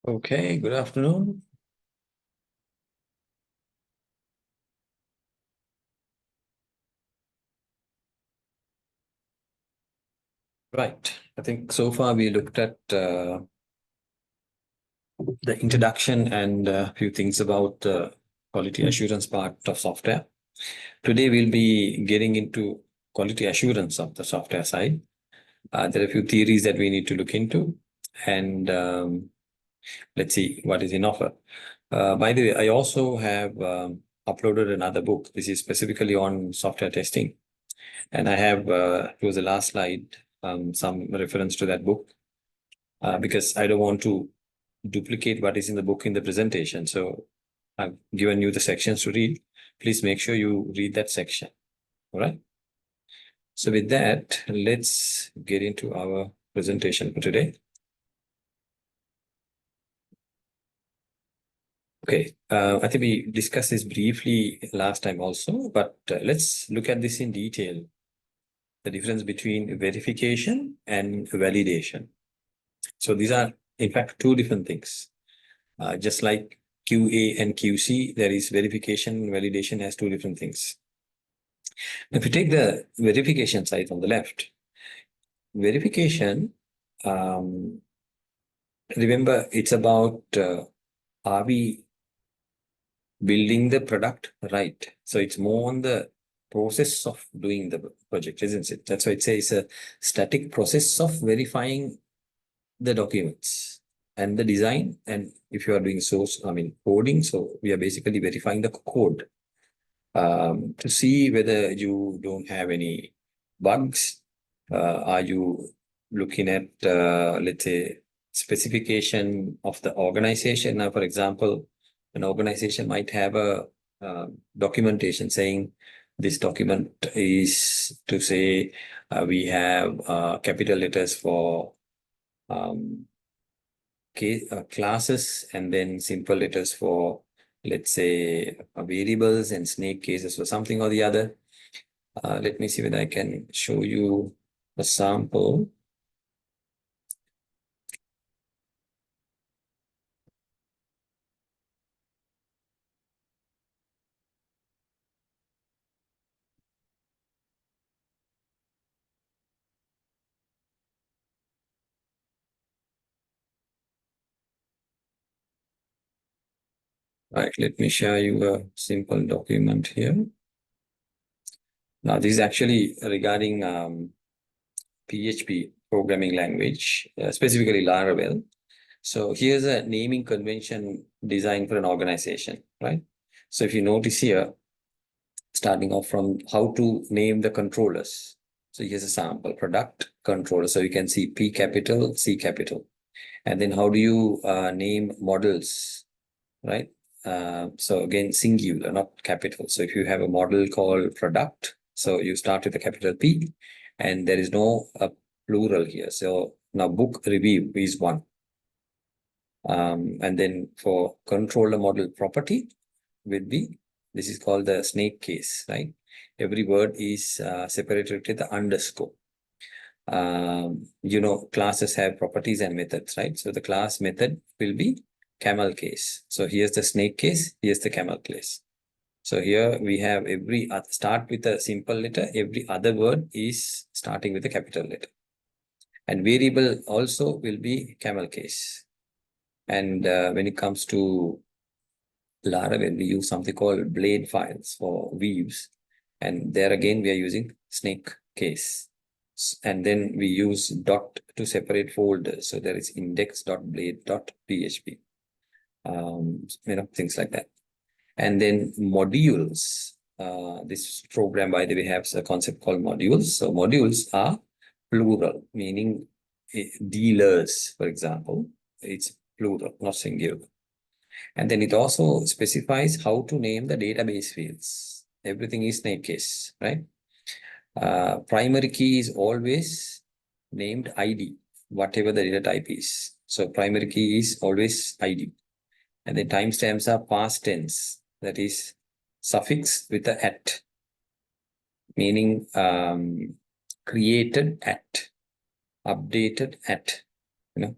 Okay, good afternoon. Right. I think so far we looked at the introduction and a few things about the quality assurance part of software. Today we'll be getting into quality assurance of the software side. There are a few theories that we need to look into, and let's see what is in offer. By the way, I also have uploaded another book. This is specifically on software testing. And I have, towards the last slide, some reference to that book because I don't want to duplicate what is in the book in the presentation. So I've given you the sections to read. Please make sure you read that section. All right. So with that, let's get into our presentation for today. Okay, I think we discussed this briefly last time also, but let's look at this in detail. The difference between verification and validation. So these are, in fact, two different things. Just like QA and QC, there is verification and validation as two different things. If you take the verification side on the left, verification, remember, it's about are we building the product right? So it's more on the process of doing the project, isn't it? That's why it says a static process of verifying the documents and the design. And if you are doing coding, so we are basically verifying the code to see whether you don't have any bugs. Are you looking at, let's say, specification of the organization? Now, for example, an organization might have a documentation saying this document is to say we have capital letters for classes and then simple letters for, let's say, variables and snake cases or something or the other. Let me see whether I can show you a sample. Right, let me show you a simple document here. Now, this is actually regarding PHP programming language, specifically Laravel. So here's a naming convention designed for an organization, right? So if you notice here, starting off from how to name the controllers. So here's a sample, product controller. So you can see P capital, C capital. And then how do you name models, right? So again, singular, not capital. So if you have a model called product, so you start with a capital P, and there is no plural here. So now book review is one. And then for controller model property will be, this is called the snake case, right? Every word is separated with the underscore. Classes have properties and methods, right? So the class method will be camel case. So here's the snake case, here's the camel case. So here we have every start with a simple letter, every other word is starting with a capital letter. And variable also will be camel case. And when it comes to Laravel, we use something called blade files for views. And there again, we are using snake case. And then we use dot to separate folders. So there is index.blade.php. Things like that. And then modules. This program, by the way, has a concept called modules. So modules are plural, meaning dealers, for example. It's plural, not singular. And then it also specifies how to name the database fields. Everything is snake case, right? Primary key is always named ID, whatever the data type is. So primary key is always ID. And then timestamps are past tense, that is suffix with the at, meaning created at, updated at,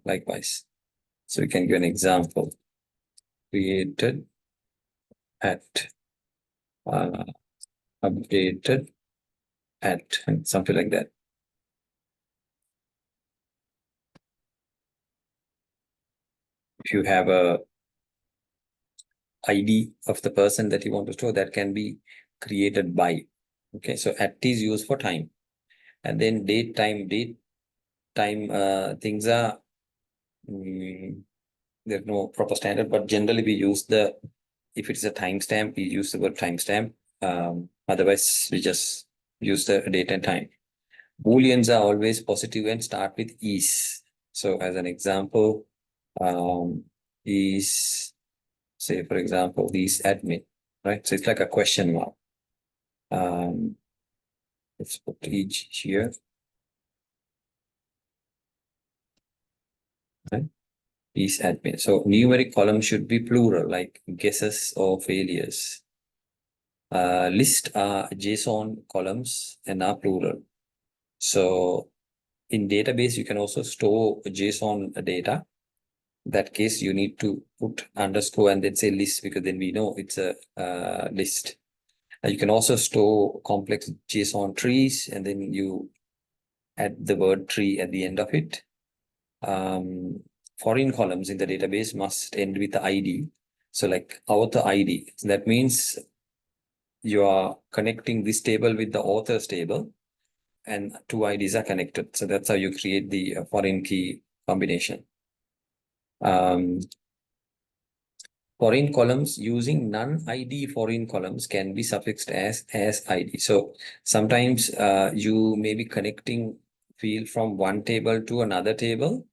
likewise. So we can give an example. Created at, updated at, and something like that. If you have a ID of the person that you want to store, that can be created by. Okay, so at is used for time, and then date time things are there's no proper standard, but generally we use the, if it's a timestamp, we use the word timestamp. Otherwise, we just use the date and time. Booleans are always positive and start with is. So as an example, is, say for example, is admin, right? So it's like a question mark. Let's put each here. Right? Is admin. So numeric column should be plural, like guesses or failures. List are JSON columns and are plural. So in database, you can also store JSON data. In that case, you need to put underscore and then say list, because then we know it's a list. You can also store complex JSON trees, and then you add the word tree at the end of it. Foreign columns in the database must end with the ID. So like author ID. So that means you are connecting this table with the author's table, and two IDs are connected. So that's how you create the foreign key combination. Foreign columns using non-ID foreign columns can be suffixed as ID. So sometimes you may be connecting field from one table to another table,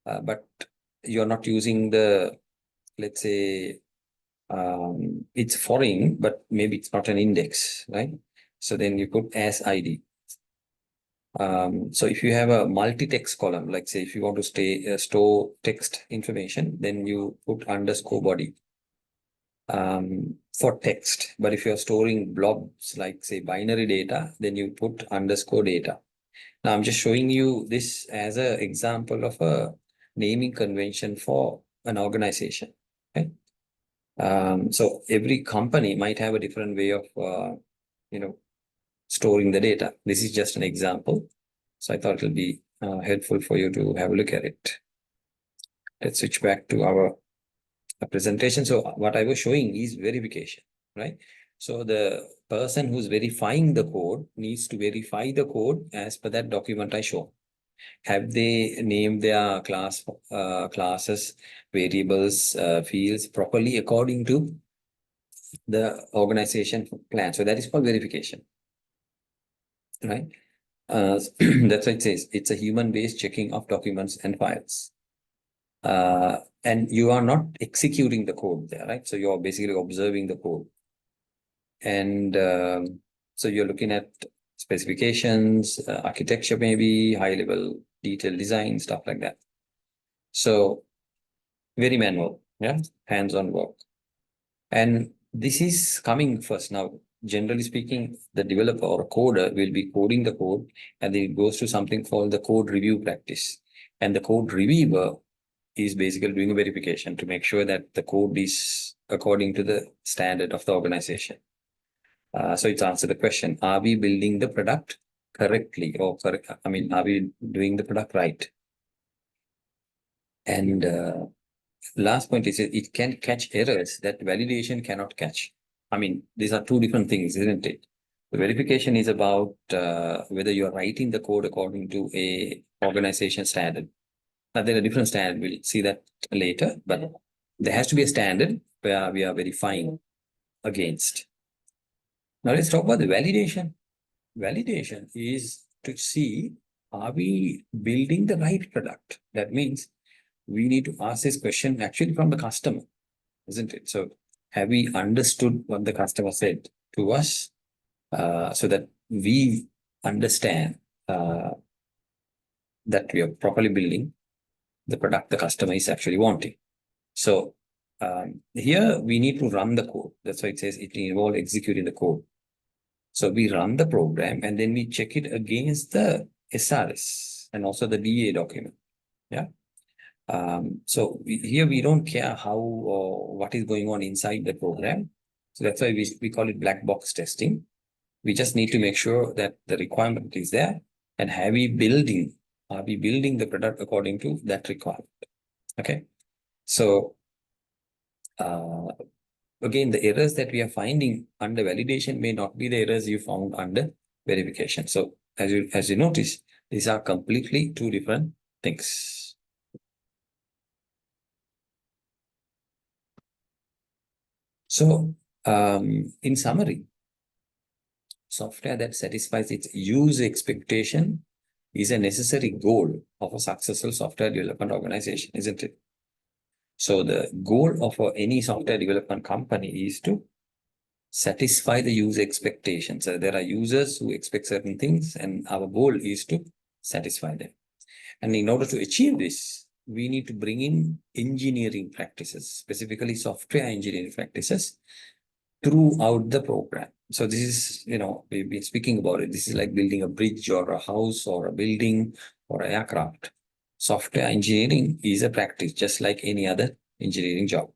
but you're not using the, let's say, it's foreign, but maybe it's not an index, right? So then you put as ID. So if you have a multi-text column, like say if you want to store text information, then you put underscore body for text. But if you're storing blobs, like say binary data, then you put underscore data. Now I'm just showing you this as an example of a naming convention for an organization. Okay. So every company might have a different way of, storing the data. This is just an example. So I thought it'll be helpful for you to have a look at it. Let's switch back to our presentation. So what I was showing is verification, right? So the person who's verifying the code needs to verify the code as per that document I show. Have they named their classes, variables, fields properly according to the organization plan? So that is called verification, right? That's what it says. It's a human-based checking of documents and files. And you are not executing the code there, right? So you're basically observing the code. And so you're looking at specifications, architecture, maybe high-level detailed design, stuff like that. So very manual, yeah, hands-on work. And this is coming first. Now, generally speaking, the developer or coder will be coding the code, and then it goes to something called the code review practice. And the code reviewer is basically doing a verification to make sure that the code is according to the standard of the organization. So it's answer the question, are we building the product correctly, or are we doing the product right? And last point is it can catch errors that validation cannot catch. I mean, these are two different things, isn't it? The verification is about whether you're writing the code according to a organization standard. Now, there are different standards. We'll see that later, but there has to be a standard where we are verifying against. Now, let's talk about the validation. Validation is to see, are we building the right product? That means we need to ask this question actually from the customer, isn't it? So have we understood what the customer said to us, so that we understand that we are properly building the product the customer is actually wanting. So here we need to run the code. That's why it says it involves executing the code. So we run the program and then we check it against the SRS and also the DA document. Yeah. So here we don't care how or what is going on inside the program. So that's why we call it black box testing. We just need to make sure that the requirement is there, and are we building the product according to that requirement? Okay. So again, the errors that we are finding under validation may not be the errors you found under verification. So as you notice, these are completely two different things. So in summary, software that satisfies its user expectation is a necessary goal of a successful software development organization, isn't it? So the goal of any software development company is to satisfy the user expectations. So there are users who expect certain things, and our goal is to satisfy them. And in order to achieve this, we need to bring in engineering practices, specifically software engineering practices, throughout the program. So this is, we've been speaking about it. This is like building a bridge or a house or a building or an aircraft. Software engineering is a practice, just like any other engineering job.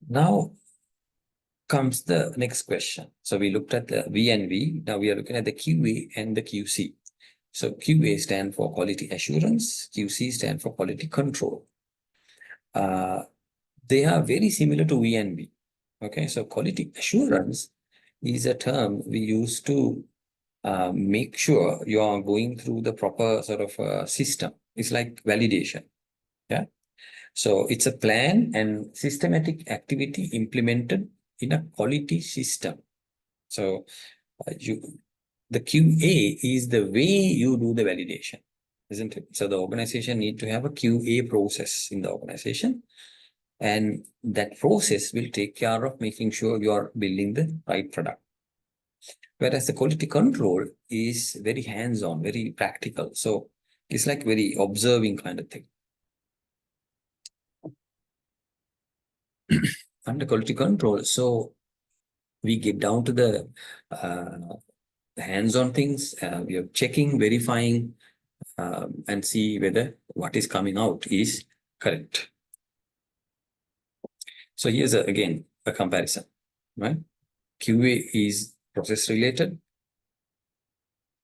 Now comes the next question. So we looked at the V&V. Now we are looking at the QA and the QC. So QA stand for quality assurance. QC stand for quality control. They are very similar to V&V. Okay, so quality assurance is a term we use to make sure you are going through the proper sort of system. It's like validation. Yeah. So it's a plan and systematic activity implemented in a quality system. So the QA is the way you do the validation, isn't it? So the organization need to have a QA process in the organization. And that process will take care of making sure you are building the right product. Whereas the quality control is very hands-on, very practical. So it's like very observing kind of thing. Under quality control, so we get down to the hands-on things. We are checking, verifying, and see whether what is coming out is correct. So here's again a comparison, right? QA is process related,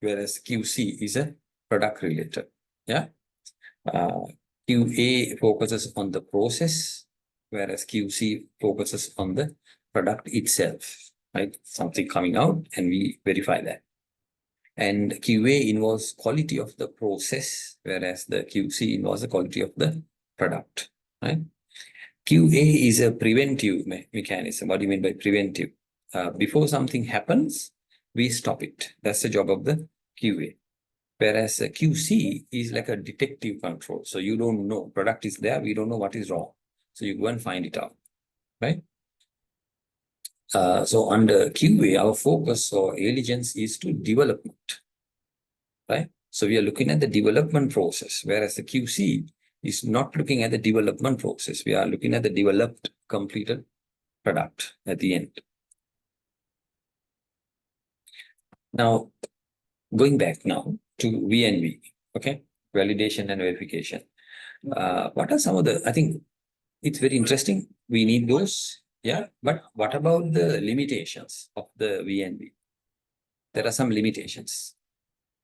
whereas QC is a product related. Yeah. QA focuses on the process, whereas QC focuses on the product itself, right? Something coming out and we verify that. And QA involves quality of the process, whereas the QC involves the quality of the product, right? QA is a preventive mechanism. What do you mean by preventive? Before something happens, we stop it. That's the job of the QA. Whereas a QC is like a detective control. So you don't know, product is there, we don't know what is wrong. So you go and find it out, right? So under QA, our focus or allegiance is to development, right? So we are looking at the development process, whereas the QC is not looking at the development process. We are looking at the developed, completed product at the end. Now, going back now to V&V, okay? Validation and verification. What are some of the, I think it's very interesting. We need those, yeah. But what about the limitations of the V&V? There are some limitations.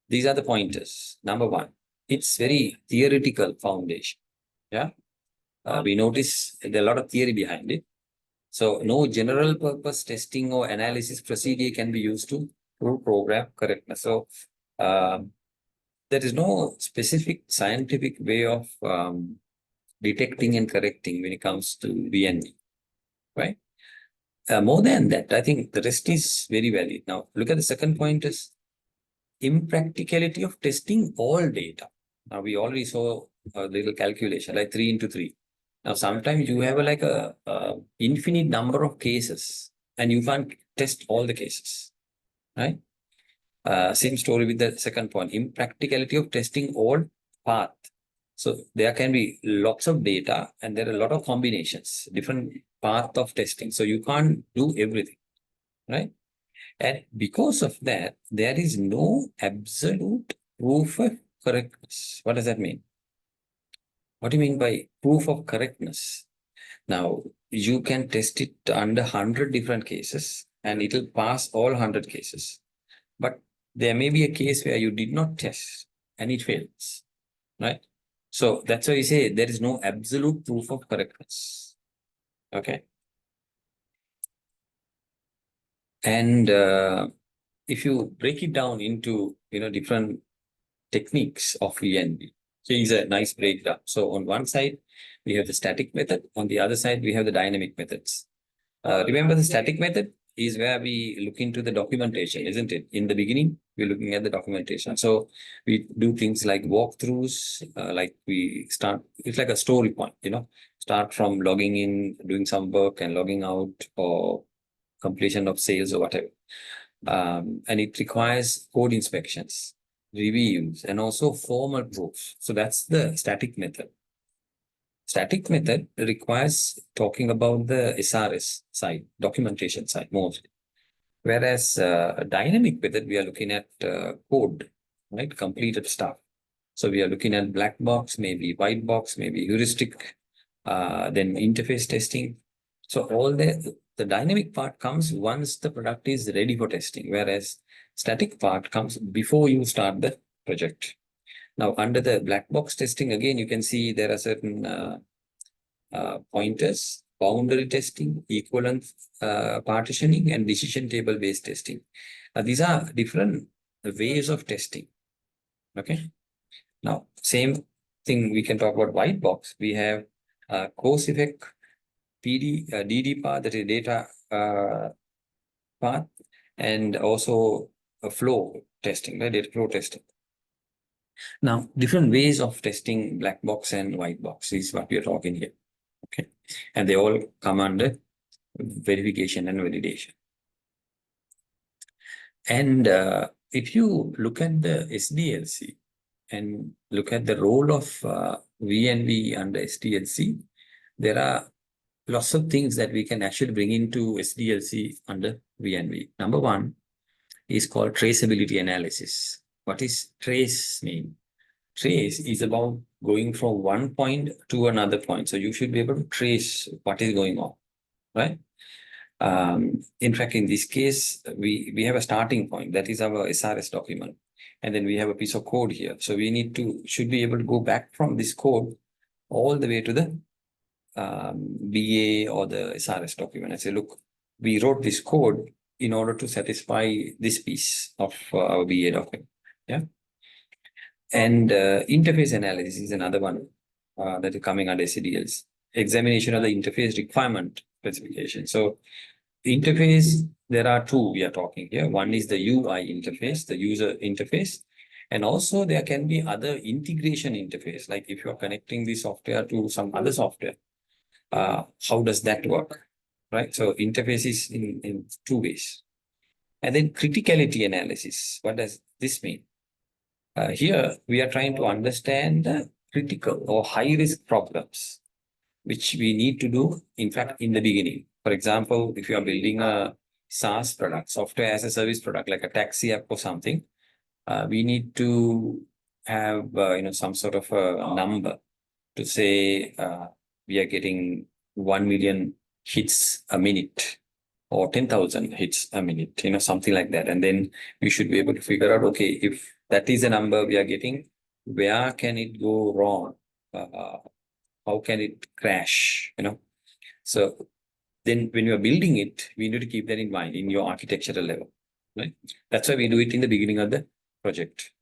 These are the pointers. Number one, it's very theoretical foundation, yeah. We notice there are a lot of theory behind it. So no general purpose testing or analysis procedure can be used to prove program correctness. So there is no specific scientific way of detecting and correcting when it comes to V&V, right? More than that, I think the rest is very valid. Now, look at the second point is impracticality of testing all data. Now, we already saw a little calculation, like 3 into 3. Now, sometimes you have like a infinite number of cases and you can't test all the cases, right? Same story with the second point, impracticality of testing all path. So there can be lots of data and there are a lot of combinations, different path of testing. So you can't do everything, right? And because of that, there is no absolute proof of correctness. What does that mean? What do you mean by proof of correctness? Now, you can test it under 100 different cases and it will pass all 100 cases. But there may be a case where you did not test and it fails, right? So that's why we say there is no absolute proof of correctness. Okay. And if you break it down into, different techniques of ENV, here's a nice breakdown. So on one side, we have the static method. On the other side, we have the dynamic methods. Remember, the static method is where we look into the documentation, isn't it? In the beginning, we're looking at the documentation. So we do things like walkthroughs, like we start, it's like a story point, start from logging in, doing some work and logging out, or completion of sales or whatever. And it requires code inspections, reviews, and also formal proofs. So that's the static method. Static method requires talking about the SRS side, documentation side mostly. Whereas dynamic method, we are looking at code, right? Completed stuff. So we are looking at black box, maybe white box, maybe heuristic, then interface testing. So all the dynamic part comes once the product is ready for testing, whereas static part comes before you start the project. Now, under the black box testing, again, you can see there are certain pointers, boundary testing, equivalence partitioning, and decision table based testing. These are different ways of testing. Okay. Now, same thing we can talk about white box. We have cause effect, DD path, that is data path, and also a flow testing, right? Data flow testing. Now, different ways of testing black box and white box is what we are talking here. Okay. And they all come under verification and validation. And if you look at the SDLC and look at the role of VNV under SDLC, there are lots of things that we can actually bring into SDLC under VNV. Number one is called traceability analysis. What is trace mean? Trace is about going from one point to another point. So you should be able to trace what is going on, right? In fact, in this case, we have a starting point, that is our SRS document. And then we have a piece of code here. So we should be able to go back from this code all the way to the BA or the SRS document. I say, look, we wrote this code in order to satisfy this piece of our BA document. Yeah. And interface analysis is another one that is coming under CDLs. Examination of the interface requirement specification. So interface, there are two we are talking here. One is the UI interface, the user interface. And also there can be other integration interface, like if you are connecting the software to some other software, how does that work, right? So interface is in two ways. And then criticality analysis, what does this mean? Here we are trying to understand the critical or high risk problems, which we need to do, in fact, in the beginning. For example, if you are building a SaaS product, software as a service product, like a taxi app or something, we need to have some sort of a number to say we are getting 1 million hits a minute or 10,000 hits a minute, something like that. And then we should be able to figure out, okay, if that is a number we are getting, where can it go wrong? How can it crash? So then when you are building it, we need to keep that in mind in your architectural level, right? That's why we do it in the beginning of the project.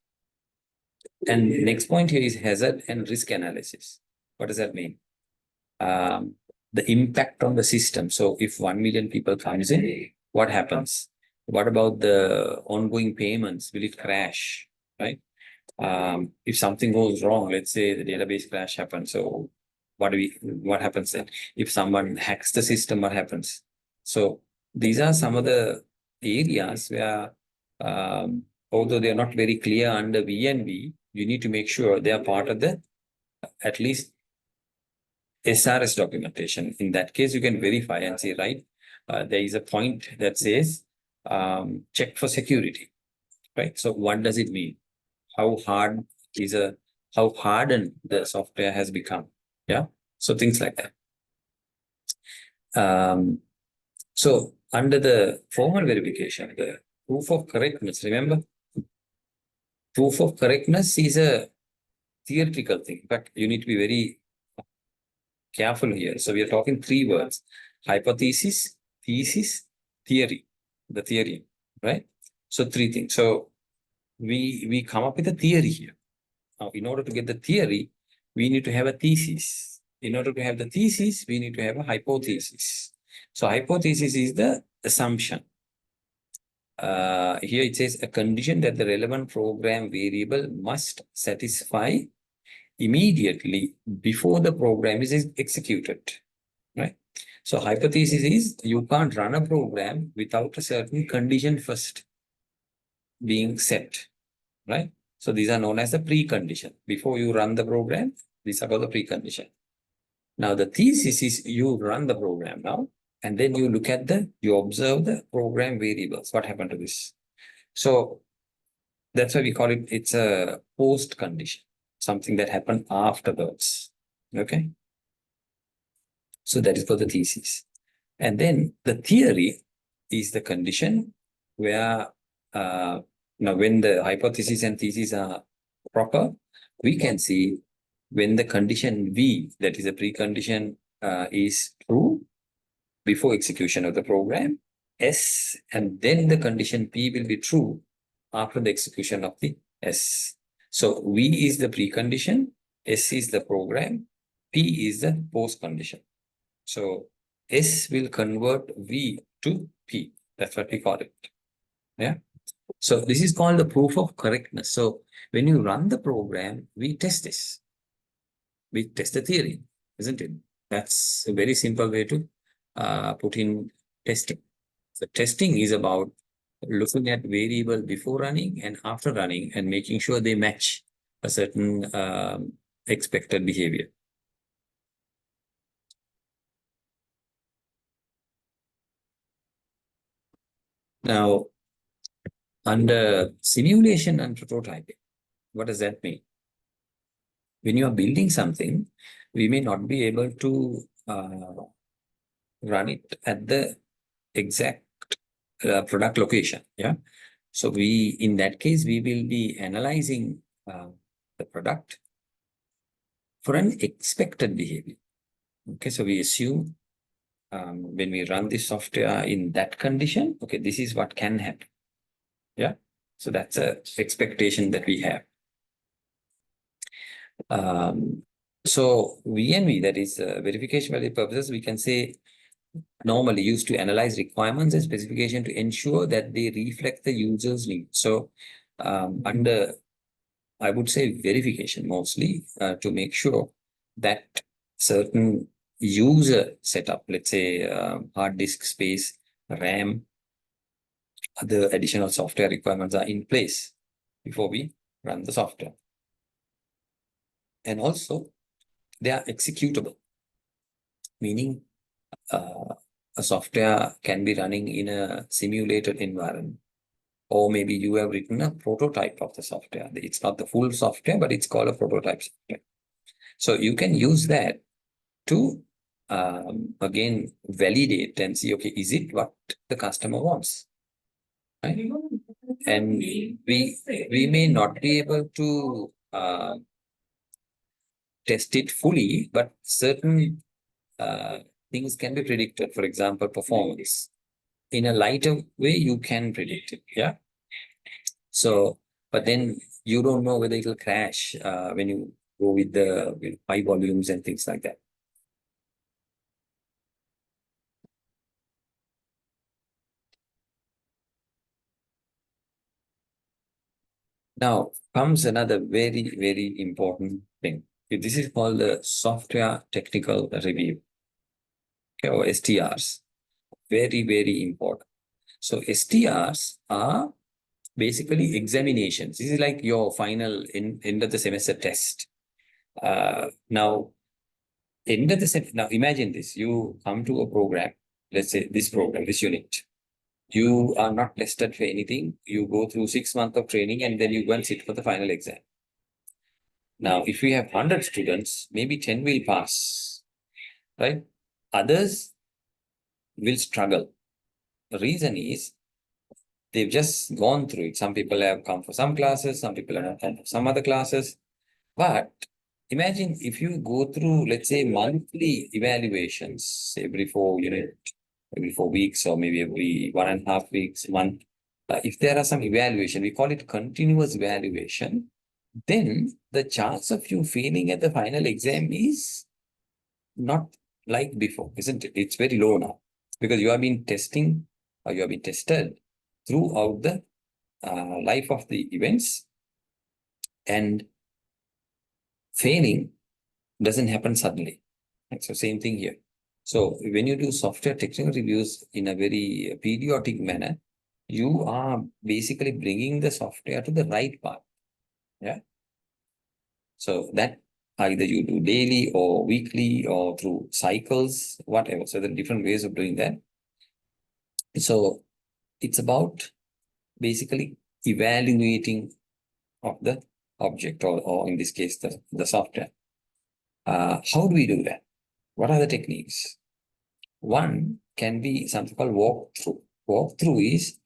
And next point here is hazard and risk analysis. What does that mean? The impact on the system. So if 1 million people comes in, what happens? What about the ongoing payments? Will it crash, right? If something goes wrong, let's say the database crash happens. So what happens then? If someone hacks the system, what happens? So these are some of the areas where, although they are not very clear under VNV, you need to make sure they are part of the at least SRS documentation. In that case, you can verify and say, right, there is a point that says check for security, right? So what does it mean? How hard is how hardened the software has become. Yeah. So things like that. So under the formal verification, the proof of correctness, remember, proof of correctness is a theoretical thing, but you need to be very careful here. So we are talking three words: hypothesis, thesis, theory, the theory, right? So three things. So we come up with a theory here. Now, in order to get the theory, we need to have a thesis. In order to have the thesis, we need to have a hypothesis. So hypothesis is the assumption. Here it says a condition that the relevant program variable must satisfy immediately before the program is executed, right? So hypothesis is you can't run a program without a certain condition first being set, right? So these are known as the precondition. Before you run the program, these are called the precondition. Now the thesis is you run the program now, and then you look at you observe the program variables. What happened to this? So that's why we call it, it's a post condition, something that happened afterwards. Okay. So that is for the thesis. And then the theory is the condition where now when the hypothesis and thesis are proper, we can see when the condition V, that is a precondition, is true before execution of the program, S, and then the condition P will be true after the execution of the S. So V is the precondition, S is the program, P is the post condition. So S will convert V to P. That's what we call it. Yeah. So this is called the proof of correctness. So when you run the program, we test this. We test the theory, isn't it? That's a very simple way to put in testing. So testing is about looking at variable before running and after running and making sure they match a certain expected behavior. Now, under simulation and prototyping, what does that mean? When you are building something, we may not be able to run it at the exact product location. Yeah. So in that case, we will be analyzing the product for an expected behavior. Okay. So we assume when we run the software in that condition, okay, this is what can happen. Yeah. So that's a expectation that we have. So VNV, that is verification value purposes, we can say normally used to analyze requirements and specification to ensure that they reflect the user's needs. So under, I would say verification mostly to make sure that certain user setup, let's say hard disk space, RAM, other additional software requirements are in place before we run the software. And also they are executable, meaning a software can be running in a simulated environment, or maybe you have written a prototype of the software. It's not the full software, but it's called a prototype software. So you can use that to again validate and see, okay, is it what the customer wants? Right? And we may not be able to test it fully, but certain things can be predicted. For example, performance. In a lighter way, you can predict it. Yeah. So, but then you don't know whether it will crash when you go with the high volumes and things like that. Now comes another very, very important thing. This is called the software technical review, okay, or STRs. Very, very important. So STRs are basically examinations. This is like your final end of the semester test. Now, now imagine this. You come to a program, let's say this program, this unit. You are not tested for anything. You go through 6 months of training and then you go and sit for the final exam. Now, if we have 100 students, maybe 10 will pass, right? Others will struggle. The reason is they've just gone through it. Some people have come for some classes, some people have come for some other classes. But imagine if you go through, let's say, monthly evaluations every 4 units, every 4 weeks, or maybe every 1.5 weeks, month. If there are some evaluation, we call it continuous evaluation, then the chance of you failing at the final exam is not like before, isn't it? It's very low now because you have been testing or you have been tested throughout the life of the events, and failing doesn't happen suddenly. Right? So same thing here. So when you do software technical reviews in a very periodic manner, you are basically bringing the software to the right path. Yeah. So that either you do daily or weekly or through cycles, whatever. So there are different ways of doing that. So it's about basically evaluating of the object, or in this case, the software. How do we do that? What are the techniques? One can be something called walkthrough. Walkthrough is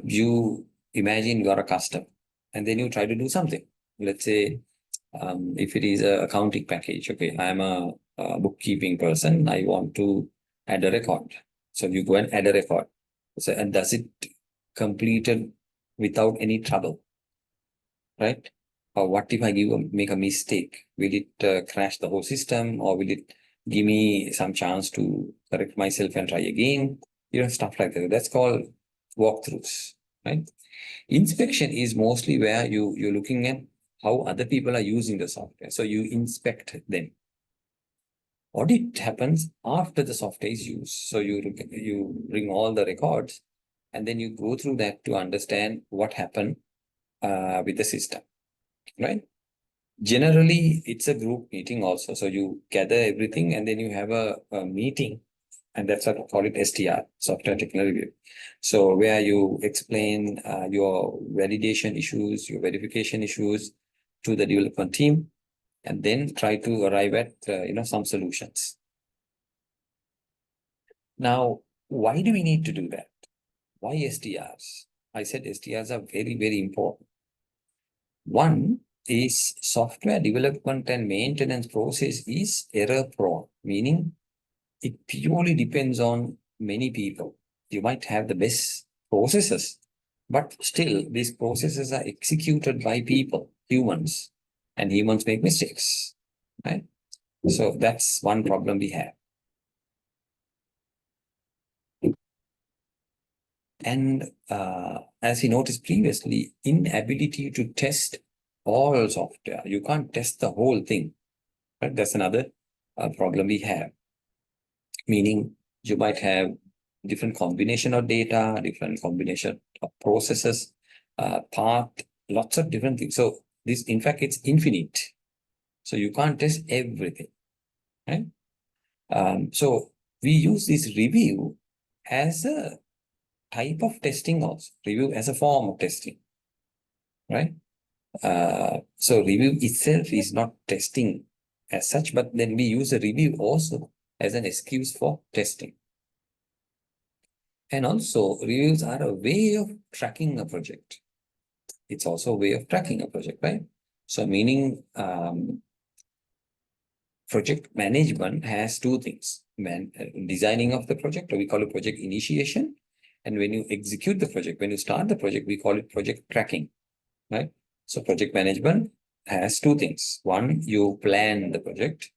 you imagine you are a customer and then you try to do something. Let's say if it is a accounting package, okay, I'm a bookkeeping person, I want to add a record. So you go and add a record. So, and does it completed without any trouble, right? Or what if I make a mistake? Will it crash the whole system, or will it give me some chance to correct myself and try again? Stuff like that. That's called walkthroughs, right? Inspection is mostly where you're looking at how other people are using the software. So you inspect them. Audit happens after the software is used. So you bring all the records and then you go through that to understand what happened with the system, right? Generally, it's a group meeting also. So you gather everything and then you have a meeting, and that's what we call it STR, software technical review. So where you explain your validation issues, your verification issues to the development team, and then try to arrive at some solutions. Now, why do we need to do that? Why STRs? I said STRs are very, very important. One is software development and maintenance process is error prone, meaning it purely depends on many people. You might have the best processes, but still these processes are executed by people, humans, and humans make mistakes, right? So that's one problem we have. And as we noticed previously, inability to test all software. You can't test the whole thing, right? That's another problem we have. Meaning you might have different combination of data, different combination of processes, path, lots of different things. So this, in fact, it's infinite. So you can't test everything, right? So we use this review as a type of testing also, review as a form of testing, right? So review itself is not testing as such, but then we use a review also as an excuse for testing. And also reviews are a way of tracking a project. It's also a way of tracking a project, right? So meaning project management has two things: designing of the project, or we call it project initiation. And when you execute the project, when you start the project, we call it project tracking, right? So project management has two things. One, you plan the project,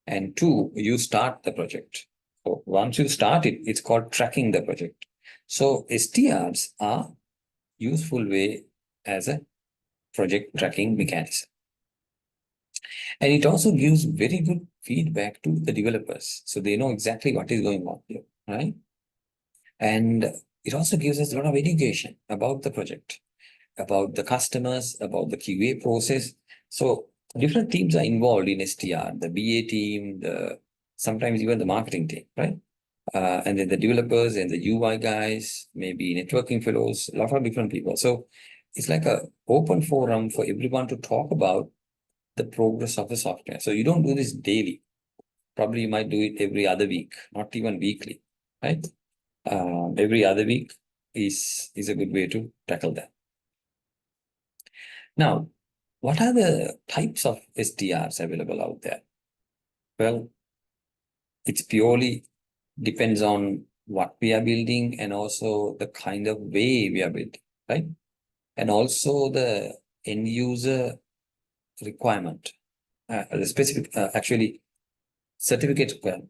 and two, you start the project. So once you start it, it's called tracking the project. So STRs are useful way as a project tracking mechanism. And it also gives very good feedback to the developers. So they know exactly what is going on here, right? And it also gives us a lot of education about the project, about the customers, about the QA process. So different teams are involved in STR, the BA team, sometimes even the marketing team, right? And then the developers and the UI guys, maybe networking fellows, a lot of different people. So it's like an open forum for everyone to talk about the progress of the software. So you don't do this daily. Probably you might do it every other week, not even weekly, right? Every other week is a good way to tackle that. Now, what are the types of STRs available out there? Well, it's purely depends on what we are building and also the kind of way we are building, right? And also the end user requirement, the specific, actually, certificate requirement.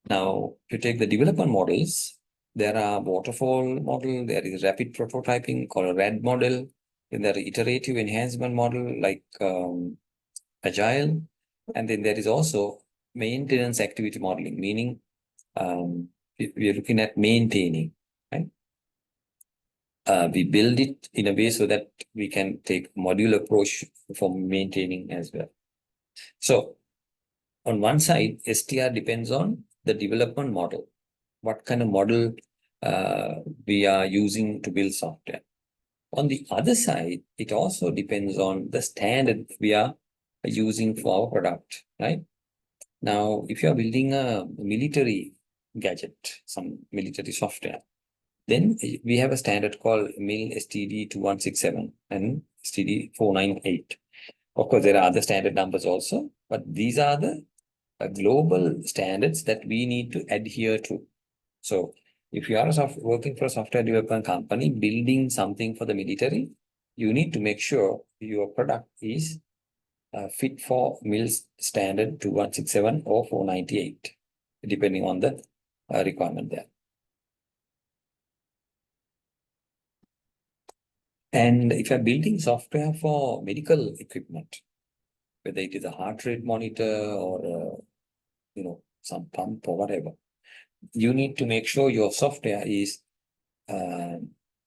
Now, to take the development models, there are waterfall model, there is rapid prototyping called a RAD model, then there are iterative enhancement model like agile, and then there is also maintenance activity modeling, meaning we are looking at maintaining, right? We build it in a way so that we can take modular approach for maintaining as well. So on one side, STR depends on the development model. What kind of model we are using to build software. On the other side, it also depends on the standard we are using for our product, right? Now, if you are building a military gadget, some military software, then we have a standard called MIL STD2167 and STD498. Of course, there are other standard numbers also, but these are the global standards that we need to adhere to. So if you are working for a software development company, building something for the military, you need to make sure your product is fit for MIL's standard 2167 or 498, depending on the requirement there. And if you're building software for medical equipment, whether it is a heart rate monitor or some pump or whatever, you need to make sure your software is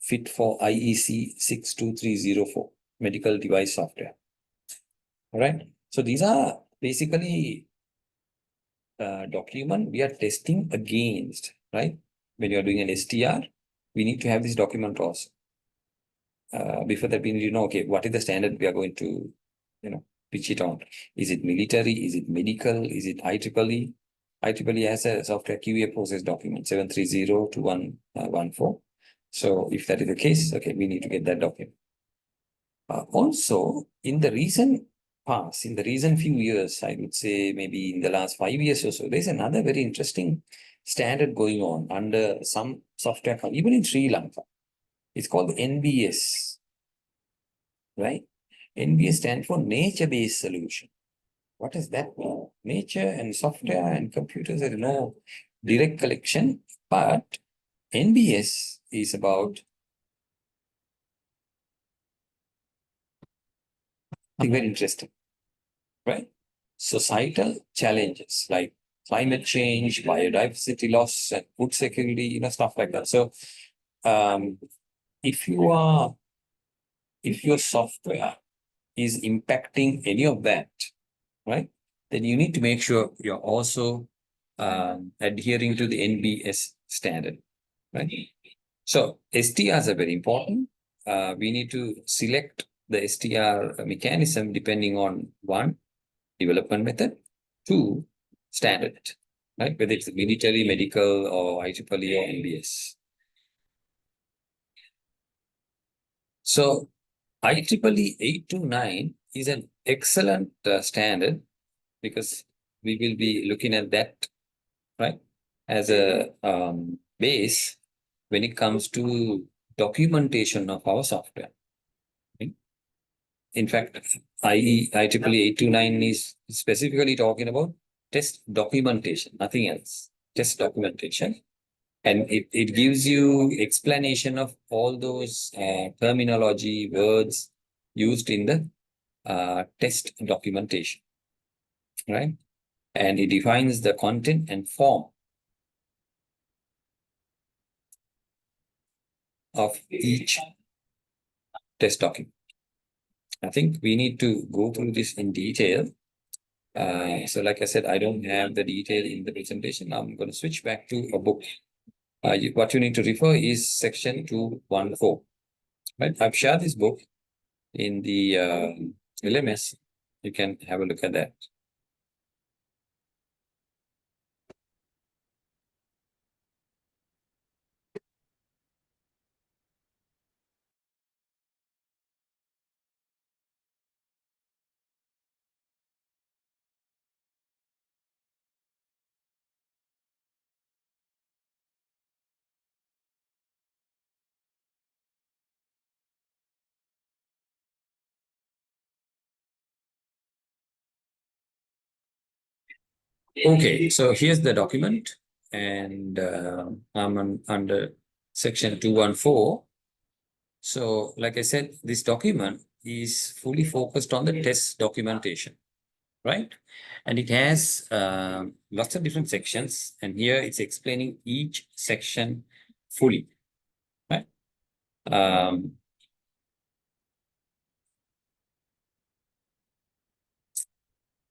fit for IEC 62304 medical device software. All right. So these are basically document we are testing against, right? When you are doing an STR, we need to have this document also. Before that, we need to know, okay, what is the standard we are going to, pitch it on? Is it military? Is it medical? Is it IEEE? IEEE has a software QA process document 7302114. So if that is the case, okay, we need to get that document. Also, in the recent past, in the recent few years, I would say maybe in the last 5 years or so, there's another very interesting standard going on under some software, even in Sri Lanka. It's called NBS, right? NBS stands for nature-based solution. What does that mean? Nature and software and computers are no direct connection, but NBS is about something very interesting, right? Societal challenges like climate change, biodiversity loss, and food security, stuff like that. So, if your software is impacting any of that, right, then you need to make sure you're also adhering to the NBS standard, right? So STRs are very important. We need to select the STR mechanism depending on one, development method, two, standard, right? Whether it's military, medical, or IEEE or NBS. So IEEE 829 is an excellent standard because we will be looking at that, right, as a base when it comes to documentation of our software. Okay? In fact, IEEE 829 is specifically talking about test documentation, nothing else, test documentation. And it gives you explanation of all those terminology, words used in the test documentation, right? And it defines the content and form of each test document. I think we need to go through this in detail. So like I said, I don't have the detail in the presentation. I'm going to switch back to a book. What you need to refer is section 214. Right? I've shared this book in the LMS. You can have a look at that. Okay, so here's the document, and I'm under section 214. So, like I said, this document is fully focused on the test documentation, right? And it has lots of different sections, and here it's explaining each section fully, right?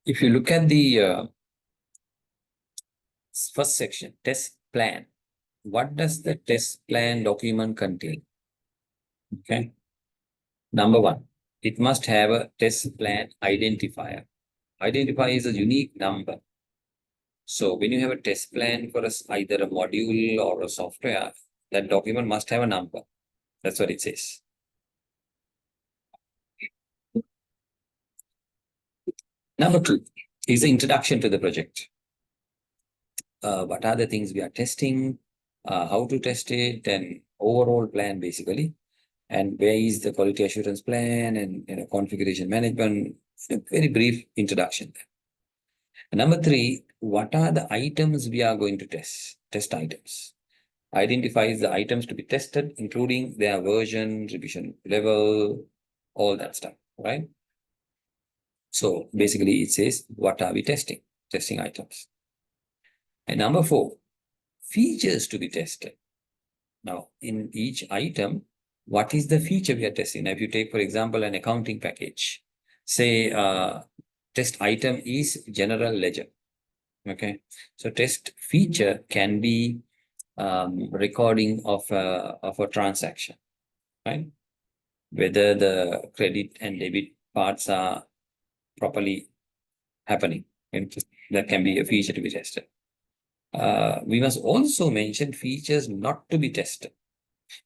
If you look at the first section, test plan, what does the test plan document contain? Okay. Number one, it must have a test plan identifier. Identifier is a unique number. So when you have a test plan for either a module or a software, that document must have a number. That's what it says. Number two is the introduction to the project. What are the things we are testing, how to test it, and overall plan basically. And where is the quality assurance plan and configuration management. A very brief introduction. Number three, what are the items we are going to test? Test items. Identifies the items to be tested, including their version, revision level, all that stuff, right? So basically it says, what are we testing? Testing items. And number four, features to be tested. Now, in each item, what is the feature we are testing? Now, if you take, for example, an accounting package, say test item is general ledger. Okay, so test feature can be recording of a transaction, right? Whether the credit and debit parts are properly happening, and that can be a feature to be tested. We must also mention features not to be tested,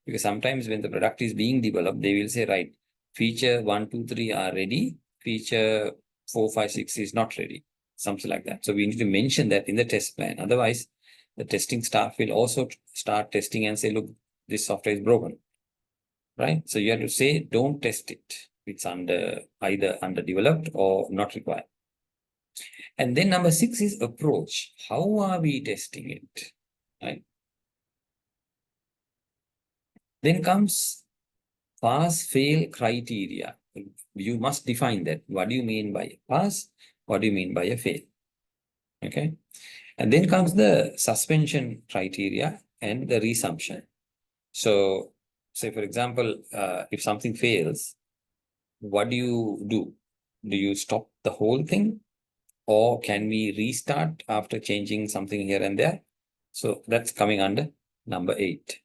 because sometimes when the product is being developed, they will say, right, feature 1, 2, 3 are ready, feature 4, 5, 6 is not ready, something like that. So we need to mention that in the test plan. Otherwise, the testing staff will also start testing and say, look, this software is broken, right? So you have to say, don't test it. It's either underdeveloped or not required. And then number 6 is approach. How are we testing it, right? Then comes pass-fail criteria. You must define that. What do you mean by a pass? What do you mean by a fail? Okay. And then comes the suspension criteria and the resumption. So, say for example, if something fails, what do you do? Do you stop the whole thing? Or can we restart after changing something here and there? So that's coming under number 8.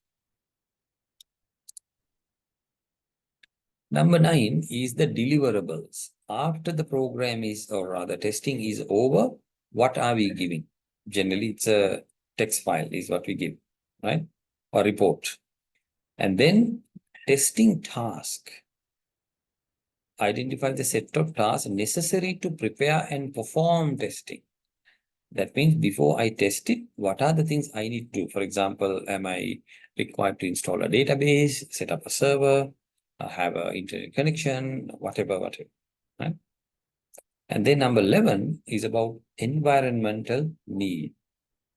Number 9 is the deliverables. After the program is, or rather testing is over, what are we giving? Generally, it's a text file is what we give, right? Or report. And then testing task. Identify the set of tasks necessary to prepare and perform testing. That means before I test it, what are the things I need to do? For example, am I required to install a database, set up a server, have an internet connection, whatever, right? And then number 11 is about environmental need.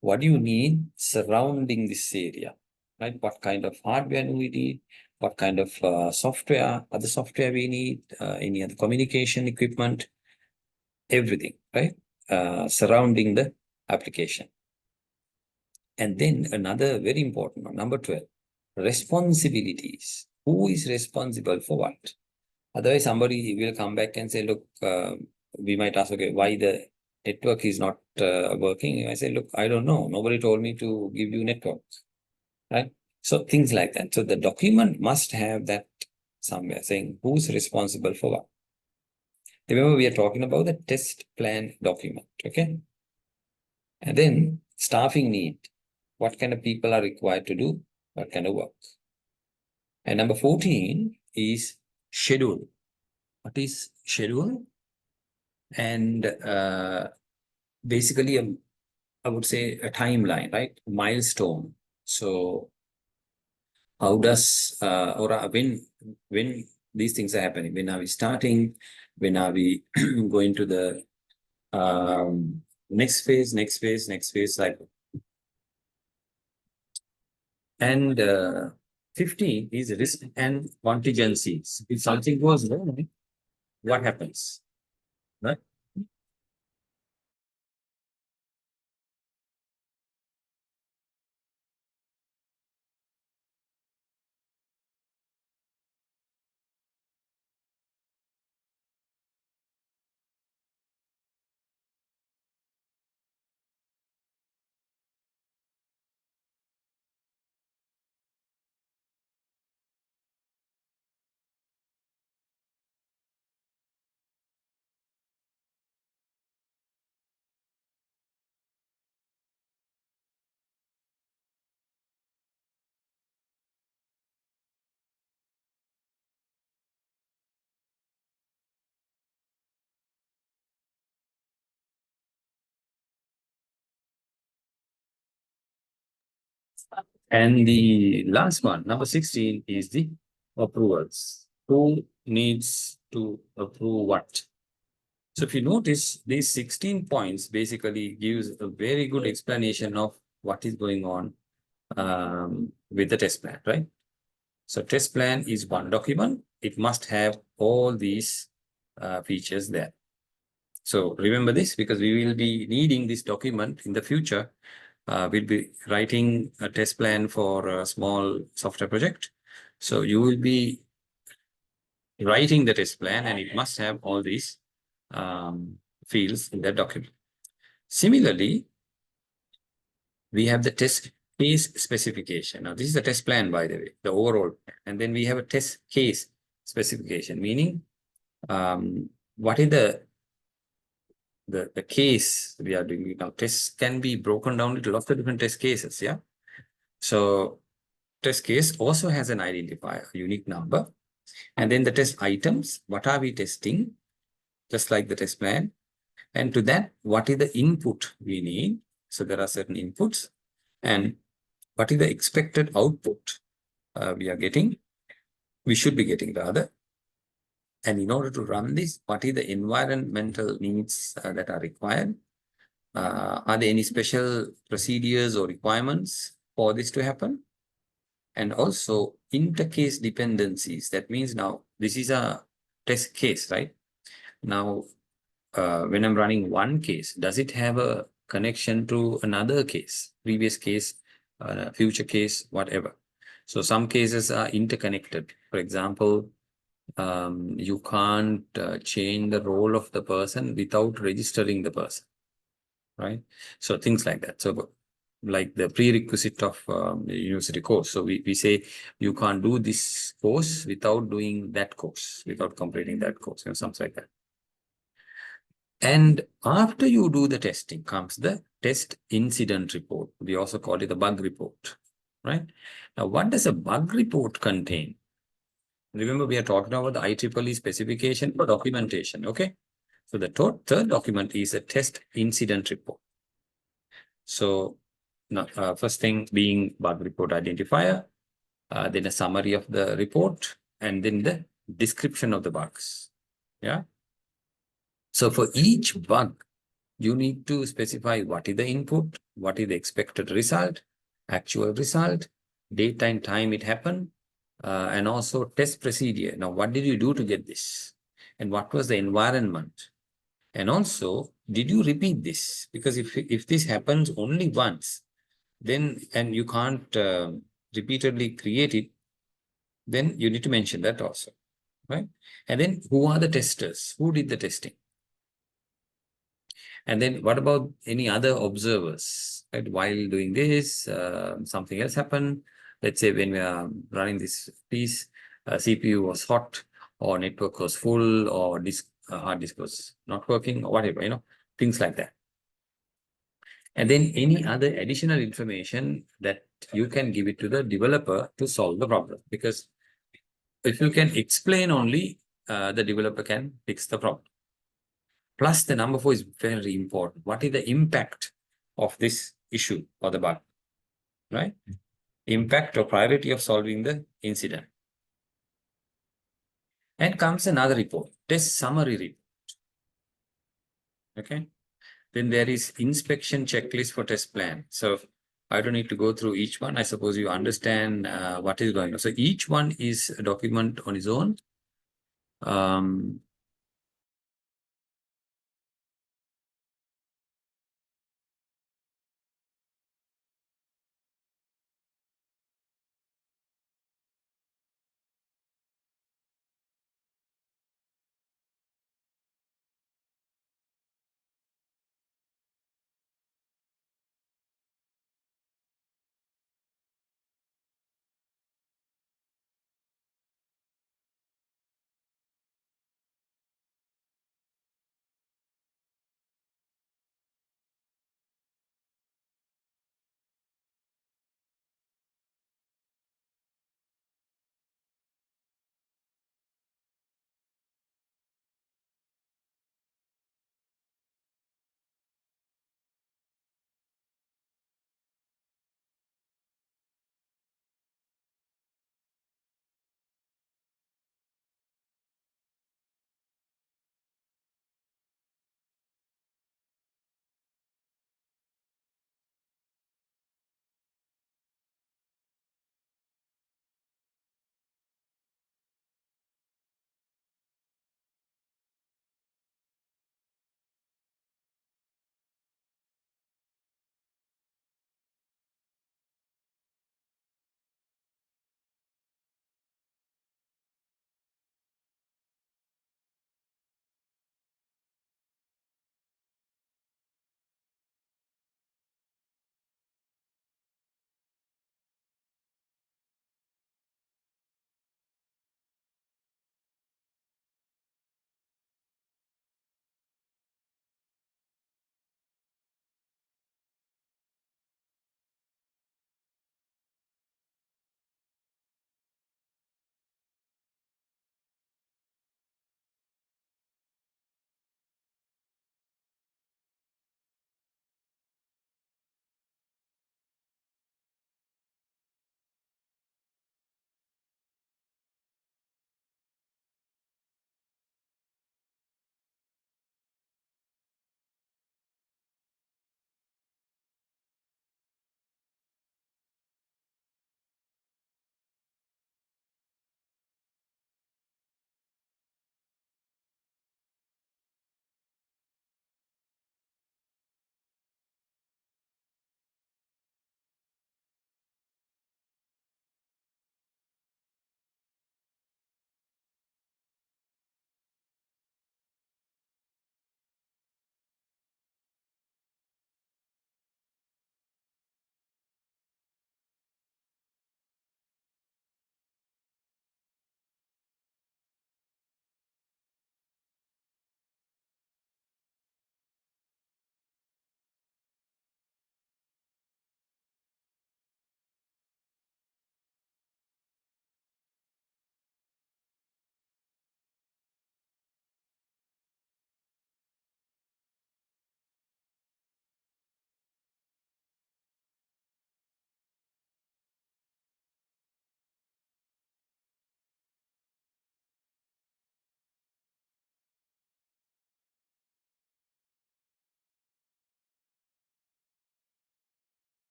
What do you need surrounding this area, right? What kind of hardware do we need? What kind of other software we need, any other communication equipment, everything, right? Surrounding the application. And then another very important one, number 12, responsibilities. Who is responsible for what? Otherwise, somebody will come back and say, look, we might ask, okay, why the network is not working? I say, look, I don't know. Nobody told me to give you network, right? So things like that. So the document must have that somewhere saying who's responsible for what. Remember, we are talking about the test plan document, okay? And then staffing need. What kind of people are required to do what kind of work? And number 14 is schedule. What is schedule? And basically, I would say a timeline, right? Milestone. So how does when these things are happening? When are we starting? When are we going to the next phase, like. And 15 is risk and contingencies. If something goes wrong, what happens? Right? And the last one, number 16, is the approvals. Who needs to approve what? So if you notice, these 16 points basically gives a very good explanation of what is going on with the test plan, right? So test plan is one document. It must have all these features there. So remember this because we will be needing this document in the future. We'll be writing a test plan for a small software project. So you will be writing the test plan and it must have all these fields in that document. Similarly, we have the test case specification. Now, this is the test plan, by the way, the overall. And then we have a test case specification, meaning what is the case we are doing now. Tests can be broken down into lots of different test cases, yeah? So test case also has an identifier, a unique number. And then the test items, what are we testing? Just like the test plan. And to that, what is the input we need? So there are certain inputs. And what is the expected output we are getting? We should be getting rather. And in order to run this, what is the environmental needs that are required? Are there any special procedures or requirements for this to happen? And also intercase dependencies. That means now this is a test case, right? Now, when I'm running one case, does it have a connection to another case, previous case, future case, whatever? So some cases are interconnected. For example, you can't change the role of the person without registering the person, right? So things like that. So like the prerequisite of the university course. So we say you can't do this course without doing that course, without completing that course, something like that. And after you do the testing comes the test incident report. We also call it the bug report, right? Now, what does a bug report contain? Remember, we are talking about the IEEE specification for documentation, okay? So the third document is a test incident report. So now, first thing being bug report identifier, then a summary of the report, and then the description of the bugs, yeah? So for each bug, you need to specify what is the input, what is the expected result, actual result, date and time it happened, and also test procedure. Now, what did you do to get this? And what was the environment? And also, did you repeat this? Because if this happens only once, then, and you can't repeatedly create it, then you need to mention that also, right? And then who are the testers? Who did the testing? And then what about any other observers, right? While doing this, something else happened. Let's say when we are running this piece, CPU was hot, or network was full, or hard disk was not working, or whatever, things like that. And then any other additional information that you can give it to the developer to solve the problem. Because if you can explain only, the developer can fix the problem. Plus, the number 4 is very important. What is the impact of this issue or the bug, right? Impact or priority of solving the incident. And comes another report, test summary report. Okay. Then there is inspection checklist for test plan. So I don't need to go through each one. I suppose you understand what is going on. So each one is a document on its own.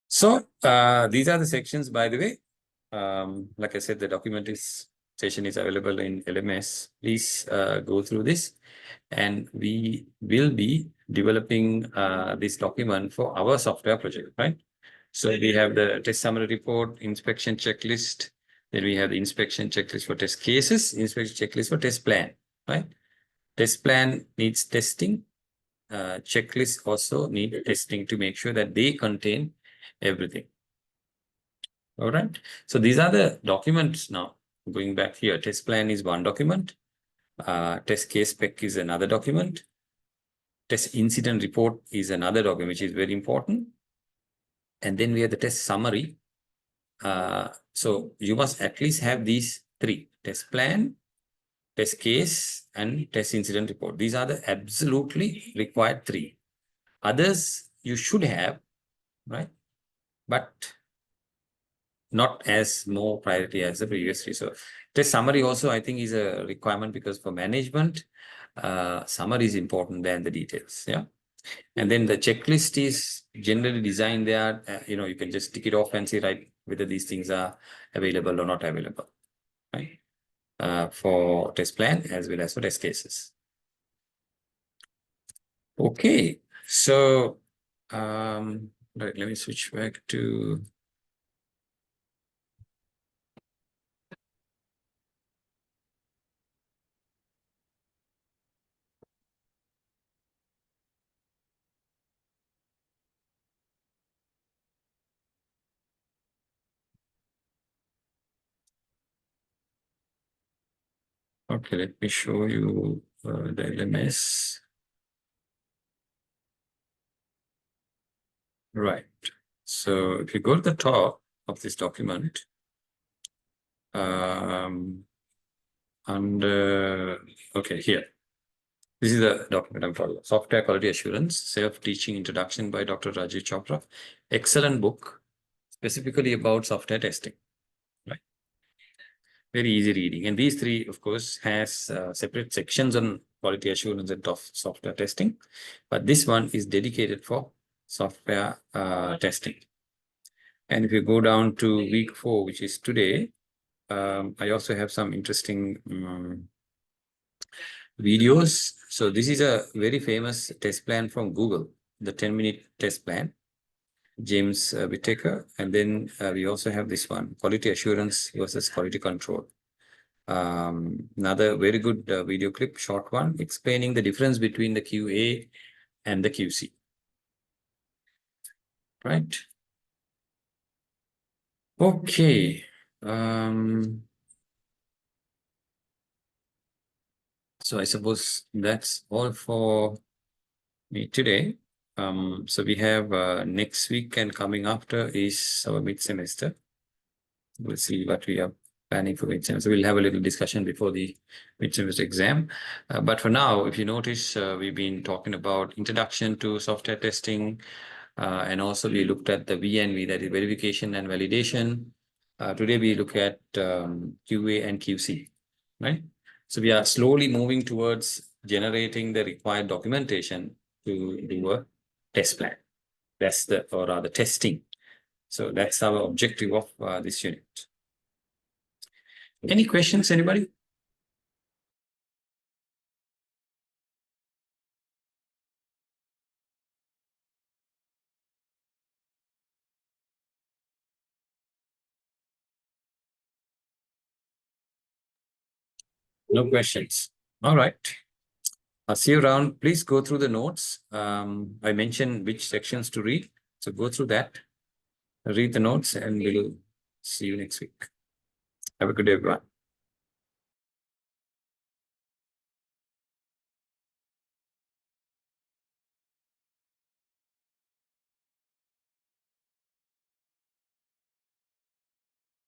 So these are the sections, by the way. Like I said, the document is session is available in LMS. Please go through this, and we will be developing this document for our software project, right? So we have the test summary report, inspection checklist. Then we have the inspection checklist for test cases, inspection checklist for test plan, right? Test plan needs testing. Checklists also need testing to make sure that they contain everything. All right. So these are the documents now. Going back here, test plan is one document. Test case spec is another document. Test incident report is another document, which is very important. And then we have the test summary. So you must at least have these three: test plan, test case, and test incident report. These are the absolutely required three. Others you should have, right? But not as more priority as the previous three. So test summary also, I think, is a requirement, because for management, summary is important than the details. Yeah. And then the checklist is generally designed there. You can just tick it off and see, right, whether these things are available or not available, right? For test plan as well as for test cases. Okay. So, right, let me switch back to. Okay, let me show you the LMS. Right. So if you go to the top of this document, okay, here. This is the document I'm talking about. Software Quality Assurance, Self-Teaching Introduction by Dr. Rajiv Chopra. Excellent book, specifically about software testing. Right. Very easy reading. And these three, of course, has separate sections on quality assurance and software testing. But this one is dedicated for software testing. And if you go down to week 4, which is today, I also have some interesting videos. So this is a very famous test plan from Google, the 10-minute test plan, James Whittaker. And then we also have this one, quality assurance versus quality control. Another very good video clip, short one, explaining the difference between the QA and the QC. Right. Okay. So I suppose that's all for me today. So we have next week and coming after is our mid-semester. We'll see what we are planning for mid-semester. We'll have a little discussion before the mid-semester exam. But for now, if you notice, we've been talking about introduction to software testing, and also we looked at the VNV, that is verification and validation. Today we look at QA and QC, right? So we are slowly moving towards generating the required documentation to do a test plan. That's the, or rather testing. So that's our objective of this unit. Any questions, anybody? No questions. All right. I'll see you around. Please go through the notes. I mentioned which sections to read. So go through that, read the notes, and we'll see you next week. Have a good day, everyone.